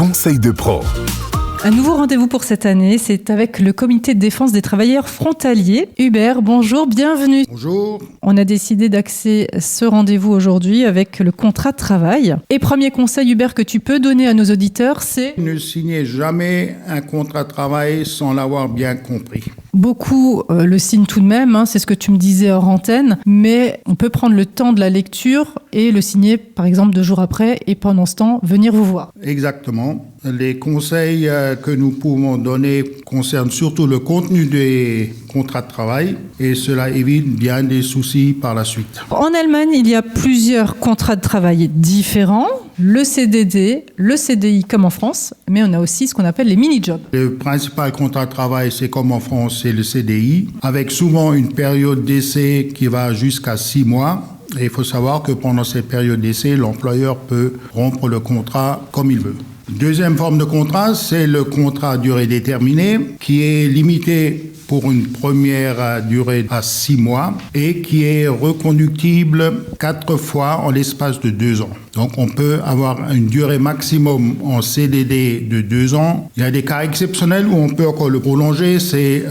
conseils de pro. Un nouveau rendez-vous pour cette année, c'est avec le comité de défense des travailleurs frontaliers. Hubert, bonjour, bienvenue. Bonjour. On a décidé d'axer ce rendez-vous aujourd'hui avec le contrat de travail. Et premier conseil, Hubert, que tu peux donner à nos auditeurs, c'est... Ne signez jamais un contrat de travail sans l'avoir bien compris. Beaucoup le signent tout de même, c'est ce que tu me disais hors antenne, mais on peut prendre le temps de la lecture et le signer par exemple 2 jours après et pendant ce temps venir vous voir. Exactement. Les conseils que nous pouvons donner concernent surtout le contenu des contrats de travail et cela évite bien des soucis par la suite. En Allemagne, il y a plusieurs contrats de travail différents, le CDD, le CDI comme en France, mais on a aussi ce qu'on appelle les mini-jobs. Le principal contrat de travail, c'est comme en France, c'est le CDI, avec souvent une période d'essai qui va jusqu'à 6 mois. Et il faut savoir que pendant cette période d'essai, l'employeur peut rompre le contrat comme il veut. Deuxième forme de contrat, c'est le contrat à durée déterminée, qui est limité pour une première durée à 6 mois et qui est reconductible 4 fois en l'espace de 2 ans. Donc on peut avoir une durée maximum en CDD de 2 ans. Il y a des cas exceptionnels où on peut encore le prolonger, c'est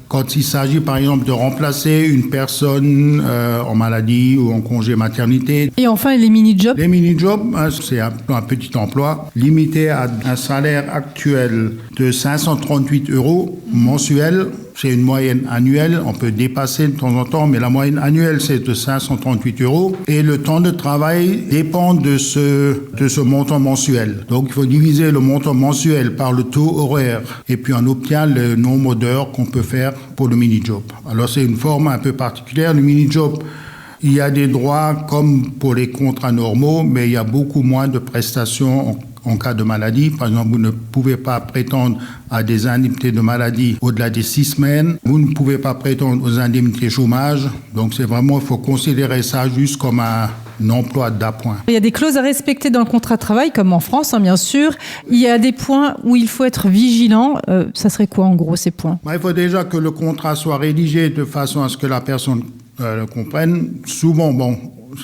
quand il s'agit par exemple de remplacer une personne en maladie ou en congé maternité. Et enfin les mini-jobs. Les mini-jobs, c'est un petit emploi limité à un salaire actuel de 538 € mensuels. C'est une moyenne annuelle, on peut dépasser de temps en temps, mais la moyenne annuelle c'est de 538 €. Et le temps de travail dépend de ce montant mensuel. Donc il faut diviser le montant mensuel par le taux horaire et puis on obtient le nombre d'heures qu'on peut faire pour le mini-job. Alors c'est une forme un peu particulière. Le mini-job, il y a des droits comme pour les contrats normaux, mais il y a beaucoup moins de prestations en cas de maladie. Par exemple, vous ne pouvez pas prétendre à des indemnités de maladie au-delà des 6 semaines. Vous ne pouvez pas prétendre aux indemnités chômage. Donc c'est vraiment, il faut considérer ça juste comme un emploi d'appoint. Il y a des clauses à respecter dans le contrat de travail, comme en France, bien sûr. Il y a des points où il faut être vigilant. Ça serait quoi en gros ces points ? Il faut déjà que le contrat soit rédigé de façon à ce que la personne le comprenne. Souvent,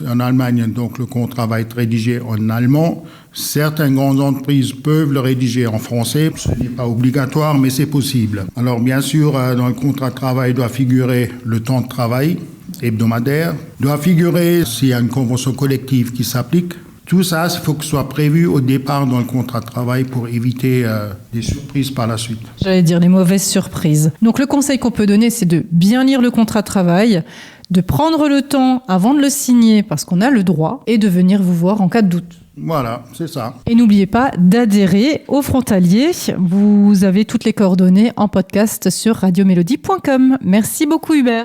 en Allemagne, donc le contrat va être rédigé en allemand. Certaines grandes entreprises peuvent le rédiger en français. Ce n'est pas obligatoire, mais c'est possible. Alors bien sûr, dans le contrat de travail doit figurer le temps de travail hebdomadaire, doit figurer s'il y a une convention collective qui s'applique. Tout ça, il faut que ce soit prévu au départ dans le contrat de travail pour éviter des surprises par la suite. J'allais dire les mauvaises surprises. Donc le conseil qu'on peut donner, c'est de bien lire le contrat de travail, de prendre le temps avant de le signer parce qu'on a le droit et de venir vous voir en cas de doute. Voilà, c'est ça. Et n'oubliez pas d'adhérer aux frontaliers. Vous avez toutes les coordonnées en podcast sur radiomélodie.com. Merci beaucoup Hubert.